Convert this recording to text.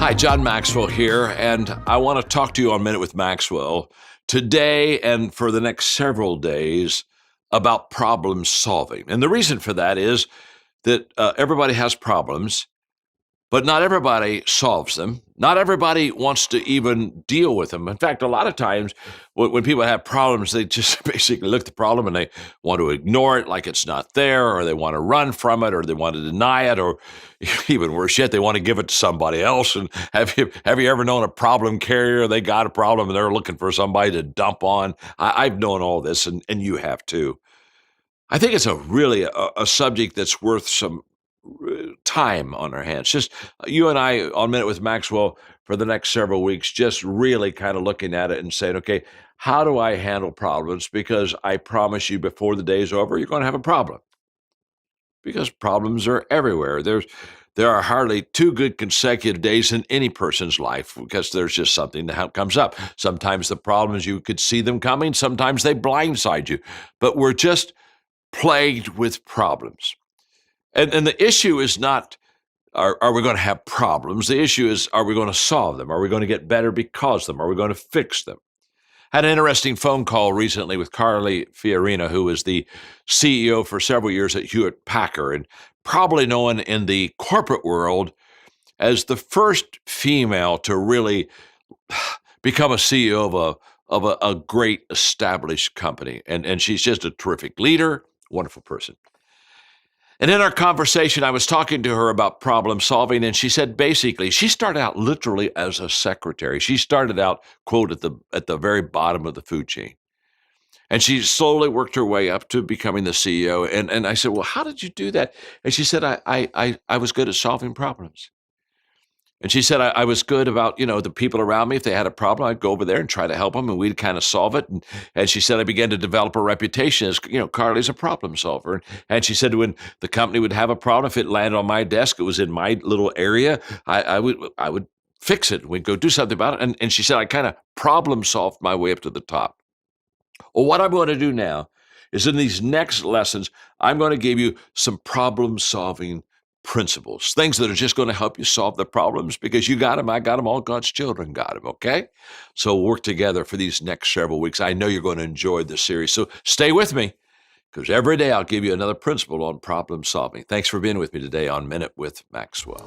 Hi, John Maxwell here, and I want to talk to you on Minute with Maxwell today and for the next several days about problem solving. And the reason for that is that everybody has problems, but not everybody solves them. Not everybody wants to even deal with them. In fact, a lot of times when people have problems, they just basically look at the problem and they want to ignore it like it's not there, or they want to run from it, or they want to deny it, or even worse yet, they want to give it to somebody else. And have you ever known a problem carrier? They got a problem and they're looking for somebody to dump on. I've known all this, and you have too. I think it's a subject that's worth some time on our hands. Just you and I on Minute with Maxwell for the next several weeks, just really kind of looking at it and saying, okay, how do I handle problems? Because I promise you before the day's over, you're going to have a problem. Because problems are everywhere. There are hardly two good consecutive days in any person's life because there's just something that comes up. Sometimes the problems, you could see them coming. Sometimes they blindside you. But we're just plagued with problems. And the issue is not, are we going to have problems? The issue is, are we going to solve them? Are we going to get better because of them? Are we going to fix them? Had an interesting phone call recently with Carly Fiorina, who was the CEO for several years at Hewlett-Packard, and probably known in the corporate world as the first female to really become a CEO of a great established company. And she's just a terrific leader, wonderful person. And in our conversation, I was talking to her about problem solving, and she said basically, she started out literally as a secretary. She started out, quote, at the very bottom of the food chain. And she slowly worked her way up to becoming the CEO. And I said, well, how did you do that? And she said, I was good at solving problems. And she said, I was good about, the people around me. If they had a problem, I'd go over there and try to help them, and we'd kind of solve it. And she said, I began to develop a reputation as, Carly's a problem solver. And she said, when the company would have a problem, if it landed on my desk, it was in my little area, I would fix it. We'd go do something about it. And she said, I kind of problem solved my way up to the top. Well, what I'm going to do now is in these next lessons, I'm going to give you some problem solving principles, things that are just going to help you solve the problems because you got them, I got them, all God's children got them, okay? So we'll work together for these next several weeks. I know you're going to enjoy this series, so stay with me because every day I'll give you another principle on problem solving. Thanks for being with me today on Minute with Maxwell.